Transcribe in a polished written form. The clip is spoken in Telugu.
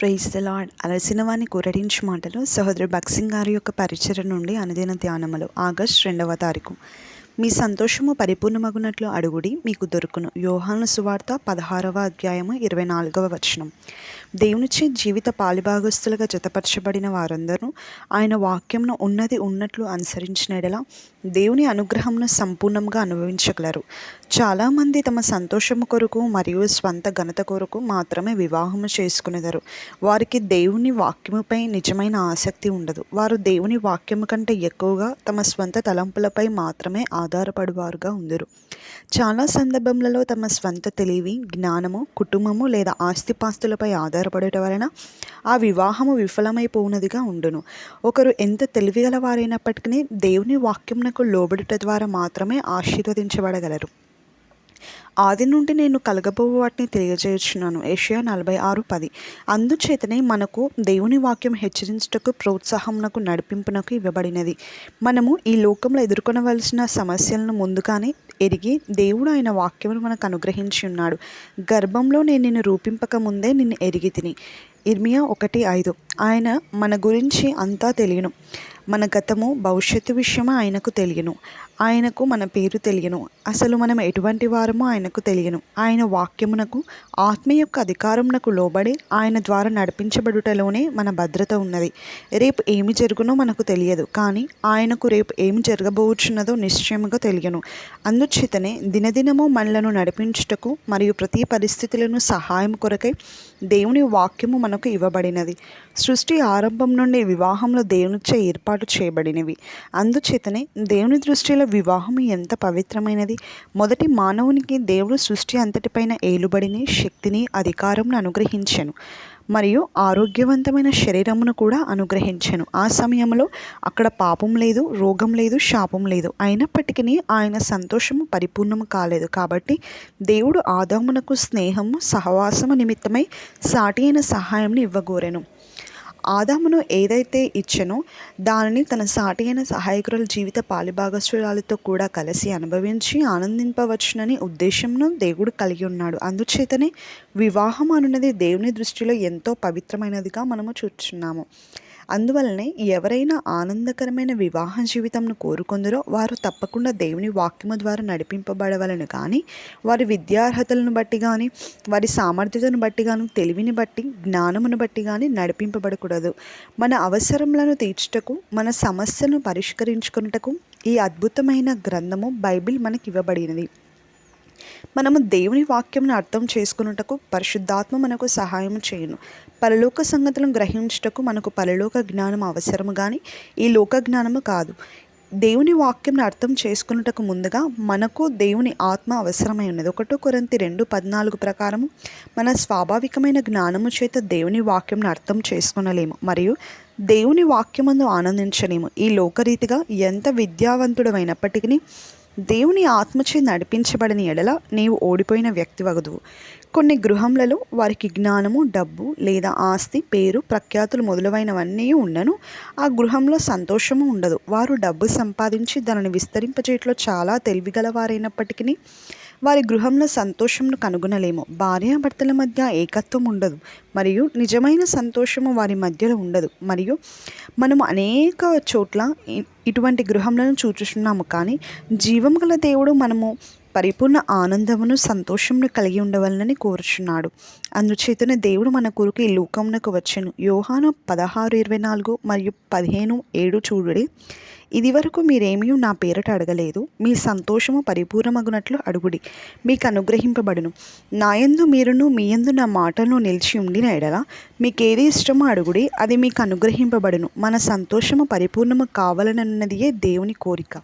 Praise the lord. అలసిన వాని కురడించి మాటలు సహోదరు భక్సింగ్ గారి యొక్క పరిచయం నుండి అనుదిన ధ్యానములు ఆగస్టు 2వ తారీఖు. మీ సంతోషము పరిపూర్ణమగునట్లు అడుగుడి, మీకు దొరుకును. యోహాను సువార్త 16వ అధ్యాయము 24వ వచనం. దేవునిచే జీవిత పాలిభాగస్తులుగా జతపరచబడిన వారందరూ ఆయన వాక్యంను ఉన్నది ఉన్నట్లు అనుసరించిన ఎడల దేవుని అనుగ్రహంను సంపూర్ణంగా అనుభవించగలరు. చాలామంది తమ సంతోషము కొరకు మరియు స్వంత ఘనత కొరకు మాత్రమే వివాహము చేసుకునేదారు. వారికి దేవుని వాక్యముపై నిజమైన ఆసక్తి ఉండదు. వారు దేవుని వాక్యము కంటే ఎక్కువగా తమ స్వంత తలంపులపై మాత్రమే ఆధారపడువారుగా ఉందరు. చాలా సందర్భములలో తమ స్వంత తెలివి, జ్ఞానము, కుటుంబము లేదా ఆస్తిపాస్తులపై ఆధారపడటం వలన ఆ వివాహము విఫలమైపోవునదిగా ఉండును. ఒకరు ఎంత తెలివిగల వారైనప్పటికీ దేవుని వాక్యమునకు లోబడుట ద్వారా మాత్రమే ఆశీర్వదించబడగలరు. ఆది నుండి నేను కలగబోవు వాటిని తెలియజేయుచున్నాను. యెషయా 46:10. అందుచేతనే మనకు దేవుని వాక్యం హెచ్చరించుటకు, ప్రోత్సాహమునకు, నడిపింపునకు ఇవ్వబడినది. మనము ఈ లోకంలో ఎదుర్కొనవలసిన సమస్యలను ముందుగానే ఎరిగి దేవుడు ఆయన వాక్యమును మనకు అనుగ్రహించి ఉన్నాడు. గర్భంలో నేను నిన్ను రూపింపక ముందే నిన్ను ఎరిగి తిని. ఇర్మియా 1:5. ఆయన మన గురించి అంతా తెలియను. మన గతము, భవిష్యత్తు విషయమా ఆయనకు తెలియను. ఆయనకు మన పేరు తెలియను. అసలు మనం ఎటువంటి వారమో ఆయనకు తెలియను. ఆయన వాక్యమునకు, ఆత్మ యొక్క అధికారమునకు లోబడి ఆయన ద్వారా నడిపించబడుటలోనే మన భద్రత ఉన్నది. రేపు ఏమి జరుగునో మనకు తెలియదు, కానీ ఆయనకు రేపు ఏమి జరగబోచున్నదో నిశ్చయముగా తెలియను. అందుచేతనే దినదినము మనలను నడిపించుటకు మరియు ప్రతి పరిస్థితులను సహాయం కొరకై దేవుని వాక్యము మనకు ఇవ్వబడినది. సృష్టి ఆరంభం నుండి వివాహంలో దేవునిచే ఏర్పాటు చేయబడినవి. అందుచేతనే దేవుని దృష్టిలో వివాహం ఎంత పవిత్రమైనది. మొదటి మానవునికి దేవుడు సృష్టి అంతటిపైన ఏలుబడిని, శక్తిని, అధికారమును అనుగ్రహించెను మరియు ఆరోగ్యవంతమైన శరీరమును కూడా అనుగ్రహించెను. ఆ సమయంలో అక్కడ పాపం లేదు, రోగం లేదు, శాపం లేదు. అయినప్పటికీ ఆయన సంతోషము పరిపూర్ణము కాలేదు. కాబట్టి దేవుడు ఆదామునకు స్నేహము, సహవాసము నిమిత్తమై సాటి అయిన సహాయంను ఇవ్వగోరెను. ఆదామును ఏదైతే ఇచ్చెనో దానిని తన సాటి అయిన సహాయకుల జీవిత పాలిభాగస్వరాలతో కూడా కలిసి అనుభవించి ఆనందింపవచ్చునని ఉద్దేశంను దేవుడు కలిగి ఉన్నాడు. అందుచేతనే వివాహం అనున్నది దేవుని దృష్టిలో ఎంతో పవిత్రమైనదిగా మనము చూస్తున్నాము. అందువలనే ఎవరైనా ఆనందకరమైన వివాహ జీవితంను కోరుకుందరో వారు తప్పకుండా దేవుని వాక్యము ద్వారా నడిపింపబడవలను. కానీ వారి విద్యార్హతలను బట్టి కానీ, వారి సామర్థ్యతను బట్టి కానీ, తెలివిని బట్టి, జ్ఞానమును బట్టి కానీ నడిపింపబడకూడదు. మన అవసరములను తీర్చుటకు, మన సమస్యలను పరిష్కరించుకున్నటకు ఈ అద్భుతమైన గ్రంథము బైబిల్ మనకి ఇవ్వబడినది. మనము దేవుని వాక్యంను అర్థం చేసుకున్నటకు పరిశుద్ధాత్మ మనకు సహాయం చేయును. పరలోక సంగతులను గ్రహించుటకు మనకు పరలోక జ్ఞానం అవసరము కానీ ఈ లోక జ్ఞానము కాదు. దేవుని వాక్యంను అర్థం చేసుకున్నటకు ముందుగా మనకు దేవుని ఆత్మ అవసరమై ఉన్నది. 1 కొరింథీ 2:14 ప్రకారము మన స్వాభావికమైన జ్ఞానము చేత దేవుని వాక్యంను అర్థం చేసుకొనలేము మరియు దేవుని వాక్యమందు ఆనందించలేము. ఈ లోకరీతిగా ఎంత విద్యావంతుడమైనప్పటికీ దేవుని ఆత్మచే నడిపించబడిన ఎడల నీవు ఓడిపోయిన వ్యక్తి వగదువు. కొన్ని గృహములలో వారికి జ్ఞానము, డబ్బు లేదా ఆస్తి, పేరు, ప్రఖ్యాతులు మొదలైనవన్నీ ఉండను. ఆ గృహంలో సంతోషము ఉండదు. వారు డబ్బు సంపాదించి దానిని విస్తరింపజేయట్లో చాలా తెలివిగలవారైనప్పటికీ వారి గృహంలో సంతోషంను కనుగొనలేము. భార్యాభర్తల మధ్య ఏకత్వం ఉండదు మరియు నిజమైన సంతోషము వారి మధ్యలో ఉండదు. మరియు మనము అనేక చోట్ల ఇటువంటి గృహములను చూచుచున్నాము. కానీ జీవము గల దేవుడు మనము పరిపూర్ణ ఆనందమును, సంతోషమును కలిగి ఉండవలనని కోరుచున్నాడు. అందుచేతనే దేవుడు మన కొరకు ఈ లోకమునకు వచ్చెను. యోహాను 16:24 మరియు 15:7 చూడుడి. ఇది వరకు మీరేమీ నా పేరట అడగలేదు. మీ సంతోషము పరిపూర్ణమగునట్లు అడుగుడి, మీకు అనుగ్రహింపబడును. నాయందు మీరును మీయందు నా మాటలను నిలిచి ఉండిన ఎడల మీకేది ఇష్టమో అడుగుడి, అది మీకు అనుగ్రహింపబడును. మన సంతోషము పరిపూర్ణము కావాలన్నదియే దేవుని కోరిక.